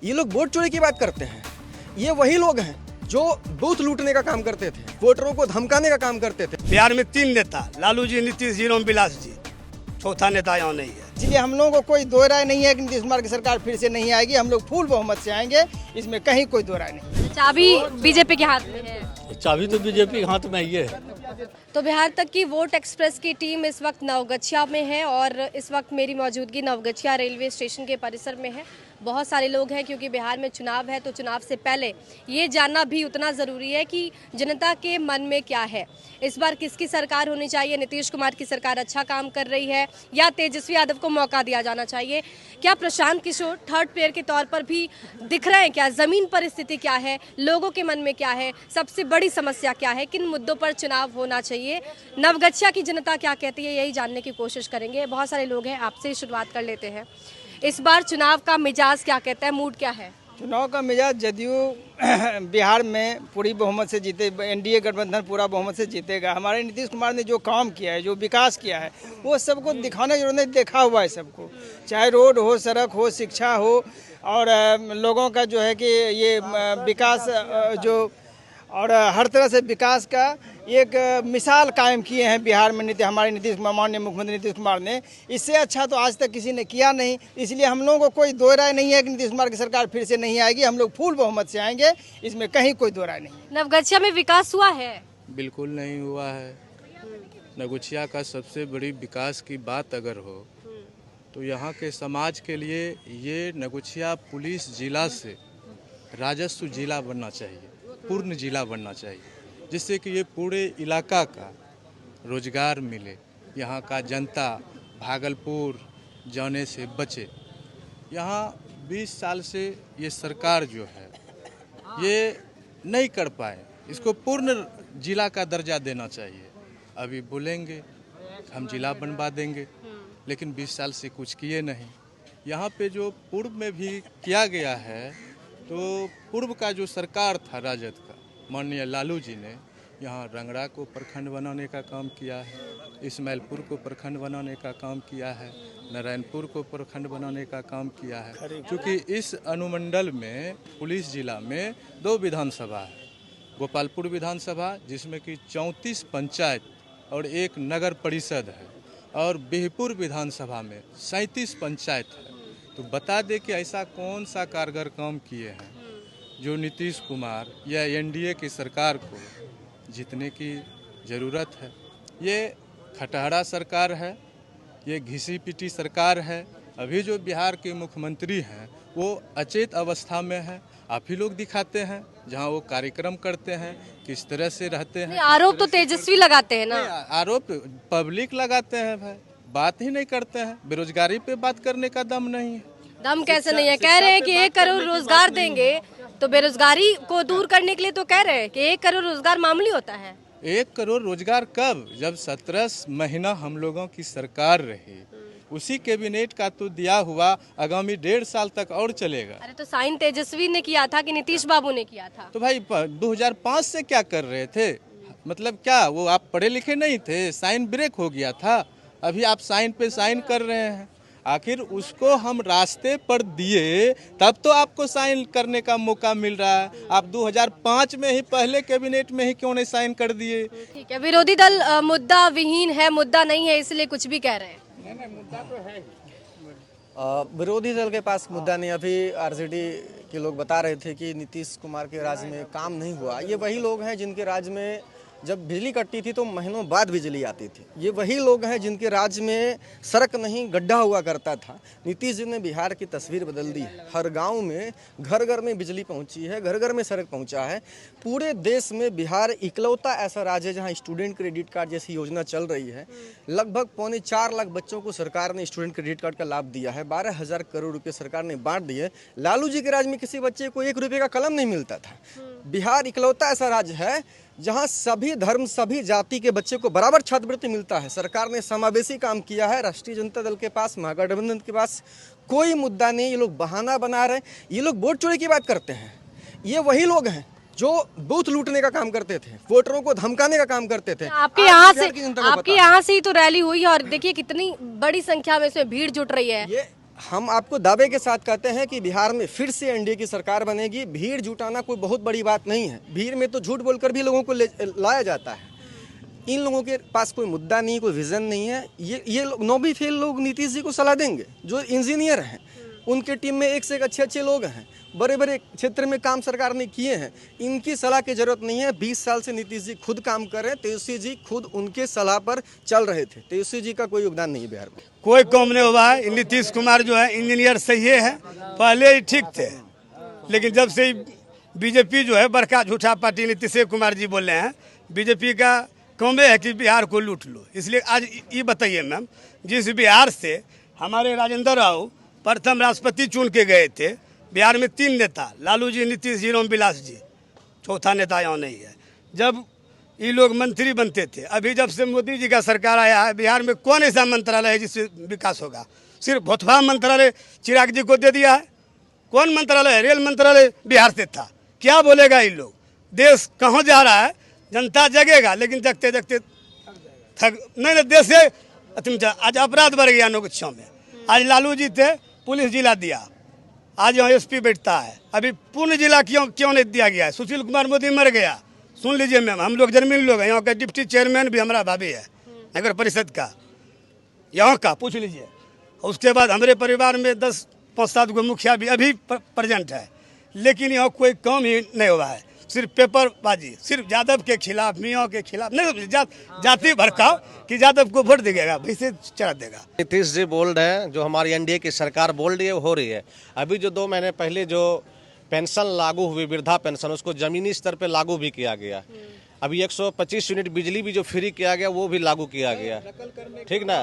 ये लोग वोट चोरी की बात करते हैं। ये वही लोग हैं जो बूथ लूटने का काम करते थे, वोटरों को धमकाने का काम करते थे। बिहार में 3 नेता, लालू जी, नीतीश जी, रामविलास जी, चौथा नेता यहाँ नहीं है। इसलिए हम लोगों को कोई दो राय नहीं है कि नीतीश कुमार की सरकार फिर से नहीं आएगी। हम लोग फुल बहुमत से आएंगे, इसमें कहीं कोई दो राय नहीं। चाबी बीजेपी के हाथ में है। चाबी तो बीजेपी के हाथ में ही है। तो बिहार तक की वोट एक्सप्रेस की टीम इस वक्त नवगछिया में है और इस वक्त मेरी मौजूदगी नवगछिया रेलवे स्टेशन के परिसर में है। बहुत सारे लोग हैं क्योंकि बिहार में चुनाव है, तो चुनाव से पहले ये जानना भी उतना ज़रूरी है कि जनता के मन में क्या है। इस बार किसकी सरकार होनी चाहिए? नीतीश कुमार की सरकार अच्छा काम कर रही है या तेजस्वी यादव को मौका दिया जाना चाहिए? क्या प्रशांत किशोर थर्ड प्लेयर के तौर पर भी दिख रहे हैं? क्या ज़मीन पर स्थिति क्या है? लोगों के मन में क्या है? सबसे बड़ी समस्या क्या है? किन मुद्दों पर चुनाव होना चाहिए? नवगछिया की जनता क्या कहती है, यही जानने की कोशिश करेंगे। बहुत सारे लोग हैं, आपसे शुरुआत कर लेते हैं। इस बार चुनाव का मिजाज क्या कहता है, मूड क्या है? चुनाव का मिजाज जदयू बिहार में पूरी बहुमत से जीते, एनडीए गठबंधन पूरा बहुमत से जीतेगा। हमारे नीतीश कुमार ने जो काम किया है, जो विकास किया है, वो सबको दिखाने की जरूरत नहीं, देखा हुआ है सबको। चाहे रोड हो, सड़क हो, शिक्षा हो, और लोगों का जो है कि ये विकास जो और हर तरह से विकास का एक मिसाल कायम किए हैं बिहार में हमारे नीतीश कुमार, माननीय मुख्यमंत्री नीतीश कुमार ने। इससे अच्छा तो आज तक किसी ने किया नहीं। इसलिए हम लोगों को कोई दो राय नहीं है कि नीतीश कुमार की सरकार फिर से नहीं आएगी। हम लोग फुल बहुमत से आएंगे, इसमें कहीं कोई दो राय नहीं। नवगछिया में विकास हुआ है? बिल्कुल नहीं हुआ है। नवगछिया का सबसे बड़ी विकास की बात अगर हो तो यहाँ के समाज के लिए ये नवगछिया पुलिस जिला से राजस्व जिला बनना चाहिए, पूर्ण जिला बनना चाहिए, जिससे कि ये पूरे इलाका का रोजगार मिले, यहाँ का जनता भागलपुर जाने से बचे। यहाँ 20 साल से ये सरकार जो है ये नहीं कर पाए, इसको पूर्ण जिला का दर्जा देना चाहिए। अभी बोलेंगे हम जिला बनवा देंगे, लेकिन 20 साल से कुछ किए नहीं। यहाँ पे जो पूर्व में भी किया गया है, तो पूर्व का जो सरकार था राजद का, माननीय लालू जी ने यहाँ रंगड़ा को प्रखंड बनाने का काम किया है, इस्माइलपुर को प्रखंड बनाने का काम किया है, नारायणपुर को प्रखंड बनाने का काम किया है। क्योंकि इस अनुमंडल में पुलिस जिला में 2 विधानसभा है, गोपालपुर विधानसभा जिसमें कि 34 पंचायत और 1 नगर परिषद है, और बिहपुर विधानसभा में 37 पंचायत है। तो बता दे कि ऐसा कौन सा कारगर काम किए हैं जो नीतीश कुमार या एनडीए की सरकार को जीतने की ज़रूरत है। ये खटहरा सरकार है, ये घिसी पिटी सरकार है। अभी जो बिहार के मुख्यमंत्री हैं वो अचेत अवस्था में है। आप ही लोग दिखाते हैं जहां वो कार्यक्रम करते हैं, किस तरह से रहते हैं। आरोप तो तेजस्वी लगाते हैं ना? आरोप पब्लिक लगाते हैं भाई, बात ही नहीं करते हैं। बेरोजगारी पे बात करने का दम नहीं है। दम कैसे नहीं है? कह रहे हैं कि 1 करोड़ रोजगार देंगे, तो बेरोजगारी को दूर करने के लिए तो कह रहे हैं कि 1 करोड़ रोजगार मामूली होता है। 1 करोड़ रोजगार कब? जब 17 महीना हम लोगों की सरकार रही, उसी कैबिनेट का तो दिया हुआ आगामी 1.5 साल तक और चलेगा। अरे तो साइन तेजस्वी ने किया था कि नीतीश बाबू ने किया था? तो भाई 2005 से क्या कर रहे थे? मतलब क्या वो आप पढ़े लिखे नहीं थे? साइन ब्रेक हो गया था, अभी आप साइन पे साइन कर रहे हैं। आखिर उसको हम रास्ते पर दिए तब तो आपको साइन करने का मौका मिल रहा है। आप 2005 में ही पहले कैबिनेट में ही क्यों नहीं साइन कर दिए? ठीक है, विरोधी दल मुद्दा विहीन है, मुद्दा नहीं है, इसलिए कुछ भी कह रहे हैं। मुद्दा तो है। विरोधी दल के पास मुद्दा नहीं। अभी आरजेडी के लोग बता रहे थे कि नीतीश कुमार के राज्य में काम नहीं हुआ। ये वही लोग हैं जिनके राज्य में जब बिजली कटती थी तो महीनों बाद बिजली आती थी। ये वही लोग हैं जिनके राज्य में सड़क नहीं गड्ढा हुआ करता था। नीतीश जी ने बिहार की तस्वीर बदल दी है। हर गांव में घर घर में बिजली पहुंची है, घर घर में सड़क पहुंचा है। पूरे देश में बिहार इकलौता ऐसा राज्य है जहां स्टूडेंट क्रेडिट कार्ड जैसी योजना चल रही है। लगभग 4.25 लाख बच्चों को सरकार ने स्टूडेंट क्रेडिट कार्ड का लाभ दिया है। 12,000 करोड़ रुपये सरकार ने बांट दिए। लालू जी के राज्य में किसी बच्चे को 1 रुपये का कलम नहीं मिलता था। बिहार इकलौता ऐसा राज्य है जहां सभी धर्म, सभी जाति के बच्चे को बराबर छात्रवृत्ति मिलता है। सरकार ने समावेशी काम किया है। राष्ट्रीय जनता दल के पास, महागठबंधन के पास कोई मुद्दा नहीं। ये लोग बहाना बना रहे हैं। ये लोग वोट चोरी की बात करते हैं। ये वही लोग हैं जो बूथ लूटने का काम करते थे, वोटरों को धमकाने का काम करते थे। आपके यहाँ से ही तो रैली हुई है और देखिए कितनी बड़ी संख्या में इसमें भीड़ जुट रही है। हम आपको दावे के साथ कहते हैं कि बिहार में फिर से एनडीए की सरकार बनेगी। भीड़ जुटाना कोई बहुत बड़ी बात नहीं है। भीड़ में तो झूठ बोलकर भी लोगों को लाया जाता है। इन लोगों के पास कोई मुद्दा नहीं, कोई विजन नहीं है। ये नौबी फेल लोग नीतीश जी को सलाह देंगे। जो इंजीनियर हैं उनके टीम में एक से एक अच्छे लोग हैं, बड़े बड़े क्षेत्र में काम सरकार ने किए हैं। इनकी सलाह की जरूरत नहीं है। 20 साल से नीतीश जी खुद काम कर रहे हैं। तेजस्वी जी खुद उनके सलाह पर चल रहे थे। तेजस्वी जी का कोई योगदान नहीं है बिहार में। कोई काम नहीं हुआ है। नीतीश कुमार जो है इंजीनियर सही है, पहले ही ठीक थे, लेकिन जब से बीजेपी जो है बड़का झूठा पार्टी नीतीश कुमार जी बोल रहे हैं, बीजेपी का काम है कि बिहार को लूट लो। इसलिए आज ये बताइए मैम, जिस बिहार से हमारे राजेंद्र राव प्रथम राष्ट्रपति चुन के गए थे, बिहार में 3 नेता, लालू जी, नीतीश जी, रामविलास जी, चौथा नेता यहाँ नहीं है। जब ये लोग मंत्री बनते थे, अभी जब से मोदी जी का सरकार आया है, बिहार में कौन ऐसा मंत्रालय है जिससे विकास होगा? सिर्फ भोथवा मंत्रालय चिराग जी को दे दिया है। कौन मंत्रालय है? रेल मंत्रालय बिहार से था। क्या बोलेगा ये लोग? देश कहाँ जा रहा है? जनता जगेगा, लेकिन जगते जगते थक नहीं, देश से आज अपराध बढ़ गया नौगछिया में। आज लालू जी थे, पुलिस जिला दिया, आज यहाँ एसपी बैठता है। अभी पूर्ण जिला क्यों नहीं दिया गया है? सुशील कुमार मोदी मर गया। सुन लीजिए मैम, हम लोग जर्मन लोग हैं, यहाँ का डिप्टी चेयरमैन भी हमारा भाभी है, नगर परिषद का, यहाँ का पूछ लीजिए। उसके बाद हमारे परिवार में 10-5-7 गो मुखिया भी अभी प्रेजेंट है, लेकिन यहाँ कोई काम ही नहीं हुआ है। सिर्फ पेपरबाजी, सिर्फ यादव के खिलाफ, मियाँ के खिलाफ, नहीं जाति भड़काओ कि यादव को वोट देगा, वैसे चढ़ा देगा। नीतीश जी बोल रहे हैं, जो हमारी एनडीए की सरकार बोल रही है हो रही है। अभी जो 2 महीने पहले जो पेंशन लागू हुई, वृद्धा पेंशन, उसको जमीनी स्तर पे लागू भी किया गया। अभी 125 यूनिट बिजली भी जो फ्री किया गया वो भी लागू किया गया, ठीक ना।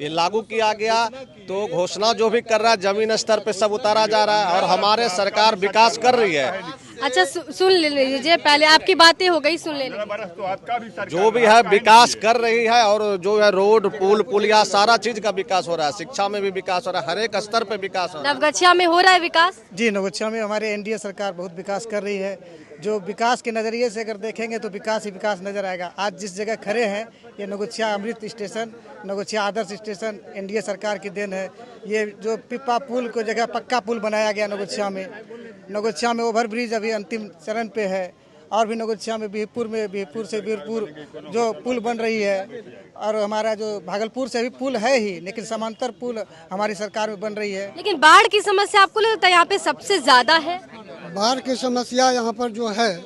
ये लागू किया गया तो घोषणा जो भी कर रहा है जमीन स्तर पे सब उतारा जा रहा है, और हमारे सरकार विकास कर रही है। अच्छा सुन लीजिए, पहले आपकी बातें हो गई, सुन लेंगे। जो भी है विकास कर रही है, और जो है रोड, पुल, पुलिया, सारा चीज का विकास हो रहा है। शिक्षा में भी विकास हो रहा है, हर एक स्तर पे विकास हो रहा है। नवगछिया में हो रहा है विकास? जी, नवगछिया में हमारे एनडीए सरकार बहुत विकास कर रही है। जो विकास के नज़रिए से अगर देखेंगे तो विकास ही विकास नजर आएगा। आज जिस जगह खड़े हैं, ये नवगछिया अमृत स्टेशन, नवगछिया आदर्श स्टेशन एनडीए सरकार की देन है। ये जो पिपा पुल को जगह पक्का पुल बनाया गया नवगछिया में ओवर ब्रिज अभी अंतिम चरण पे है, और भी नवगछिया में बिहपुर से वीरपुर जो पुल बन रही है, और हमारा जो भागलपुर से भी पुल है ही, लेकिन समांतर पुल हमारी सरकार में बन रही है। लेकिन बाढ़ की समस्या आपको लगता है यहाँ पे सबसे ज्यादा है? बाढ़ की समस्या यहाँ पर जो है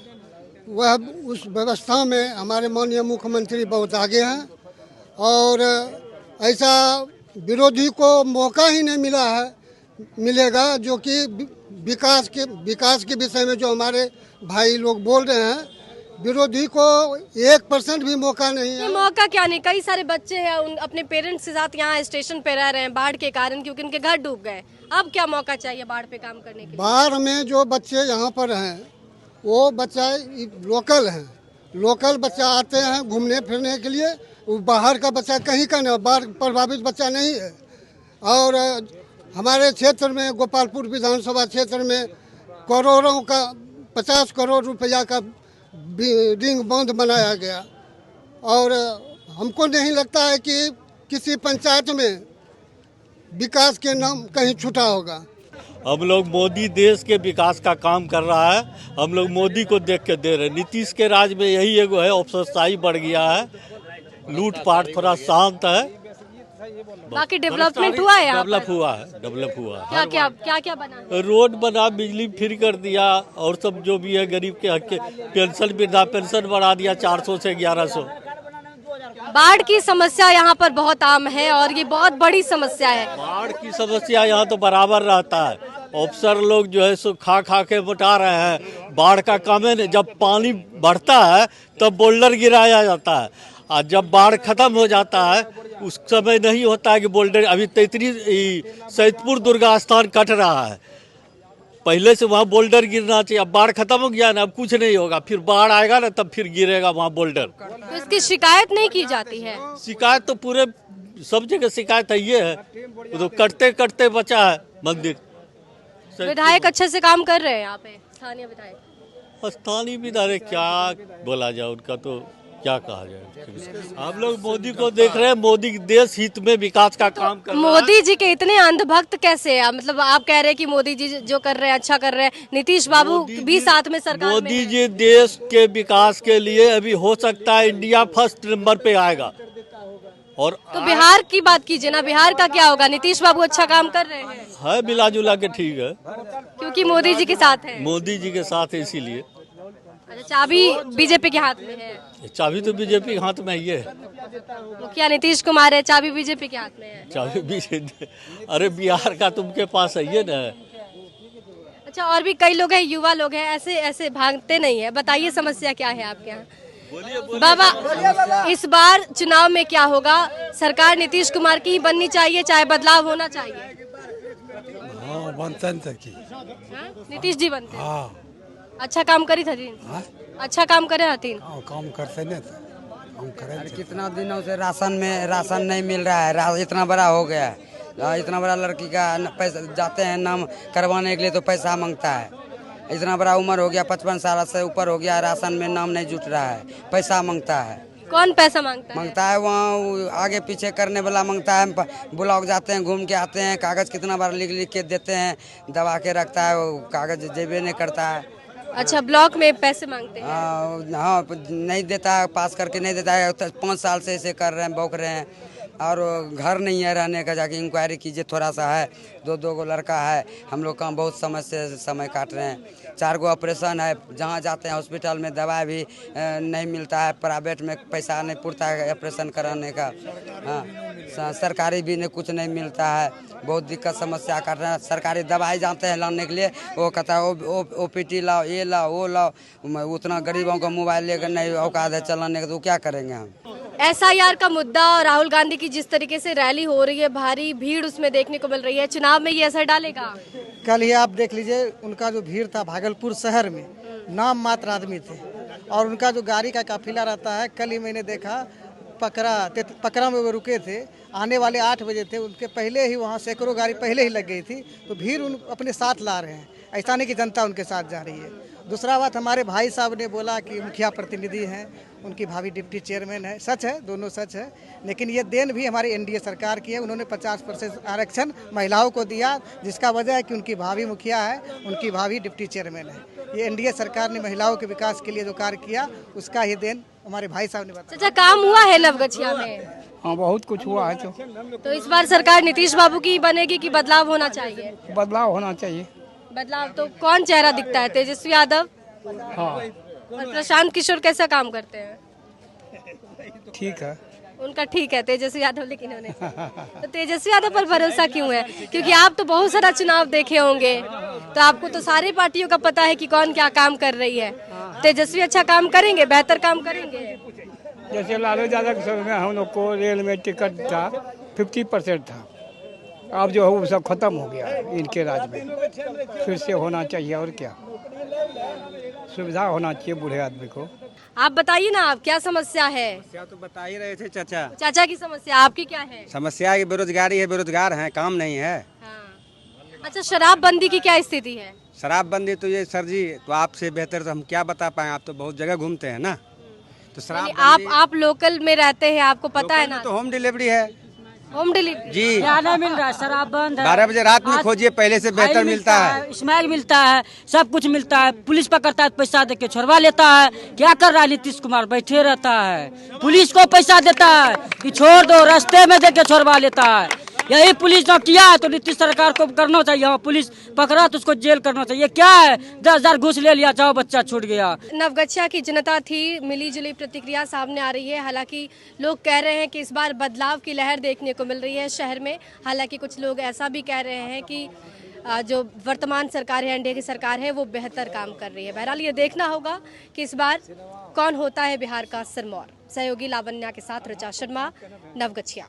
वह उस व्यवस्था में हमारे माननीय मुख्यमंत्री बहुत आगे हैं, और ऐसा विरोधी को मौका ही नहीं मिलेगा जो कि विकास के विषय में जो हमारे भाई लोग बोल रहे हैं, विरोधी को 1% भी मौका नहीं है। मौका क्या नहीं, कई सारे बच्चे हैं अपने पेरेंट्स के साथ यहाँ स्टेशन पे रह रहे हैं बाढ़ के कारण, क्योंकि उनके घर डूब गए। अब क्या मौका चाहिए बाढ़ पे काम करने के लिए? बाढ़ में जो बच्चे यहाँ पर हैं वो बच्चा लोकल हैं, लोकल बच्चा आते हैं घूमने फिरने के लिए। वो बाहर का बच्चा कहीं का नहीं, बाढ़ प्रभावित बच्चा नहीं है। और हमारे क्षेत्र में गोपालपुर विधानसभा क्षेत्र में करोड़ों का 50 करोड़ रुपया का रिंग बांध बनाया गया, और हमको नहीं लगता है कि किसी पंचायत में विकास के नाम कहीं छूटा होगा। हम लोग मोदी देश के विकास का काम कर रहा है, हम लोग मोदी को देख के दे रहे हैं। नीतीश के राज में यही एगो है, अफसरशाही बढ़ गया है, लूटपाट थोड़ा शांत है। बाकी डेवलपमेंट हुआ है? डेवलप हुआ है। क्या बना? रोड बना, बिजली फ्री कर दिया, और सब जो भी है गरीब के हक के पेंशन, वृद्धा पेंशन बढ़ा दिया 400 से 1100। बाढ़ की समस्या यहाँ पर बहुत आम है, और ये बहुत बड़ी समस्या है। बाढ़ की समस्या यहाँ तो बराबर रहता है। अफसर लोग जो है सो खा के बता रहे हैं। बाढ़ का काम है, जब पानी बढ़ता है तब बोल्डर गिराया जाता है, और जब बाढ़ खत्म हो जाता है उस समय नहीं होता है कि बोल्डर। अभी 33 सैदपुर दुर्गा स्थान कट रहा है, पहले से वहाँ बोल्डर गिरना चाहिए। अब बाढ़ खत्म हो गया ना, अब कुछ नहीं होगा, फिर बाढ़ आएगा ना तब फिर गिरेगा वहाँ बोल्डर। तो इसकी शिकायत नहीं की जाती है? शिकायत तो पूरे सब जगह शिकायत है, ये है तो कटते बचा है मंदिर। विधायक अच्छे से काम कर रहे हैं यहाँ पे, स्थानीय विधायक? स्थानीय विधायक क्या बोला जाए, उनका तो क्या कहा जाए। आप लोग मोदी को देख रहे हैं, मोदी देश हित में विकास का काम कर रहा है। मोदी जी के इतने अंधभक्त कैसे हैं? मतलब आप कह रहे हैं कि मोदी जी जो कर रहे हैं अच्छा कर रहे हैं, नीतीश बाबू भी साथ में सरकार में मोदी हैं। जी देश के विकास के लिए अभी हो सकता है इंडिया फर्स्ट नंबर पे आएगा। और तो बिहार की बात कीजिए ना, बिहार का क्या होगा? नीतीश बाबू अच्छा काम कर रहे हैं है मिला जुला के ठीक है, क्योंकि मोदी जी के साथ है। मोदी जी के साथ है इसीलिए। अच्छा, चाबी बीजेपी के हाथ में है। चाबी तो बीजेपी के हाथ में ही है, मुखिया नीतीश कुमार है, चाबी बीजेपी के हाथ में है। चाबी बीजेपी। अरे बिहार का तुमके पास है ये ना। अच्छा, और भी कई लोग हैं, युवा लोग हैं, ऐसे ऐसे भागते नहीं है। बताइए समस्या क्या है आपके यहाँ? बाबा, इस बार चुनाव में क्या होगा? सरकार नीतीश कुमार की ही बननी चाहिए, चाहे बदलाव होना चाहिए? हाँ, बनता की। हाँ? नीतीश जी बनते हैं। हाँ, अच्छा काम करी हथिन, अच्छा काम करे हथिन। काम करते नहीं हम करें। कितना दिनों से राशन नहीं मिल रहा है, इतना बड़ा हो गया है, इतना बड़ा लड़की का पैसा जाते हैं नाम करवाने के लिए तो पैसा मांगता है। इतना बड़ा उम्र हो गया, 55 साल से ऊपर हो गया, राशन में नाम नहीं जुट रहा है, पैसा मांगता है। कौन पैसा मांगता है? वहाँ आगे पीछे करने वाला मांगता है। ब्लॉक जाते हैं, घूम के आते हैं, कागज कितना बार लिख के देते हैं, दबा के रखता है, वो कागज जेबे नहीं करता है। अच्छा, ब्लॉक में पैसे मांगते हैं? हाँ, नहीं देता है, पास करके नहीं देता है। 5 साल से ऐसे कर रहे हैं, बौक रहे हैं, और घर नहीं है रहने का। जाके इंक्वायरी कीजिए, थोड़ा सा है, 2 गो लड़का है, हम लोग का बहुत समय काट रहे हैं। 4 गो ऑपरेशन है, जहाँ जाते हैं हॉस्पिटल में दवा भी नहीं मिलता है, प्राइवेट में पैसा नहीं पुरता है ऑपरेशन कराने का। हाँ, सरकारी भी कुछ नहीं मिलता है, बहुत दिक्कत समस्या काट रहे हैं। सरकारी दवाई जाते हैं लाने के लिए, वो कहता है OPT लाओ, ये लाओ, वो लाओ। उतना गरीबों का मोबाइल लेकर नहीं औकात है चलाने का, तो क्या करेंगे हम? SIR का मुद्दा और राहुल गांधी की जिस तरीके से रैली हो रही है, भारी भीड़ उसमें देखने को मिल रही है, चुनाव में ये असर डालेगा? कल ही आप देख लीजिए, उनका जो भीड़ था भागलपुर शहर में, नाम मात्र आदमी थे, और उनका जो गाड़ी का काफिला रहता है, कल ही मैंने देखा पकरा में वो रुके थे, आने वाले 8 बजे थे, उनके पहले ही वहाँ सैकड़ों गाड़ी पहले ही लग गई थी। तो भीड़ उन अपने साथ ला रहे हैं, ऐसा नहीं कि जनता उनके साथ जा रही है। दूसरा बात, हमारे भाई साहब ने बोला कि मुखिया प्रतिनिधि हैं, उनकी भाभी डिप्टी चेयरमैन है, सच है, दोनों सच है, लेकिन ये देन भी हमारी NDA सरकार की है। उन्होंने 50% आरक्षण महिलाओं को दिया, जिसका वजह है कि उनकी भाभी मुखिया है, उनकी भाभी डिप्टी चेयरमैन है। ये NDA सरकार ने महिलाओं के विकास के लिए जो कार्य किया, उसका ही देन हमारे भाई साहब ने बताया। अच्छा, काम हुआ है नवगछिया में? हाँ, बहुत कुछ हुआ है। तो इस बार सरकार नीतीश बाबू की बनेगी कि बदलाव होना चाहिए? बदलाव होना चाहिए। बदलाव तो कौन चेहरा दिखता है? तेजस्वी यादव? हाँ, और प्रशांत किशोर कैसा काम करते हैं? ठीक है, उनका ठीक है, तेजस्वी यादव लेकिन उन्हें तो तेजस्वी यादव पर भरोसा क्यों है? क्योंकि आप तो बहुत सारा चुनाव देखे होंगे, तो आपको तो सारी पार्टियों का पता है कि कौन क्या काम कर रही है। तेजस्वी अच्छा काम करेंगे, बेहतर काम करेंगे? जैसे लालू यादव के समय में हम लोग को रेल में टिकट था 50% था, अब जो है वो सब खत्म हो गया है इनके राज में। फिर से होना चाहिए, और क्या सुविधा होना चाहिए बूढ़े आदमी को। आप बताइए ना, आप क्या समस्या है? समस्या तो बता ही रहे थे चाचा। चाचा की समस्या, आपकी क्या है? समस्या की बेरोजगारी है, बेरोजगार हैं, काम नहीं है। हाँ। अच्छा, शराबबंदी की क्या स्थिति है? शराबबंदी तो ये सर जी, तो आपसे बेहतर तो हम क्या बता पाए, आप तो बहुत जगह घूमते हैं ना। तो शराब आप लोकल में रहते हैं, आपको पता है ना? तो होम डिलीवरी है। होम डिलीवरी जी, नहीं मिल रहा है, शराब बंद है। 12 बजे रात में खोजिए, पहले से बेहतर मिलता है। स्मैक मिलता है, सब कुछ मिलता है। पुलिस पकड़ता है, पैसा देके छोड़वा लेता है। क्या कर रहा है नीतीश कुमार? बैठे रहता है, पुलिस को पैसा देता है कि छोड़ दो, रास्ते में देके छोड़वा लेता है। यही पुलिस ने किया है, तो नीतीश सरकार को करना चाहिए। हाँ, पुलिस पकड़ा तो उसको जेल करना चाहिए। क्या है, 10,000 घूस ले लिया, जाओ बच्चा छूट गया। नवगछिया की जनता थी, मिली जुली प्रतिक्रिया सामने आ रही है। हालांकि लोग कह रहे हैं कि इस बार बदलाव की लहर देखने को मिल रही है शहर में। हालांकि कुछ लोग ऐसा भी कह रहे हैं कि जो वर्तमान सरकार है, NDA की सरकार है, वो बेहतर काम कर रही है। बहरहाल ये देखना होगा कि इस बार कौन होता है बिहार का सिरमौर। सहयोगी लावण्या के साथ ऋचा शर्मा, नवगछिया।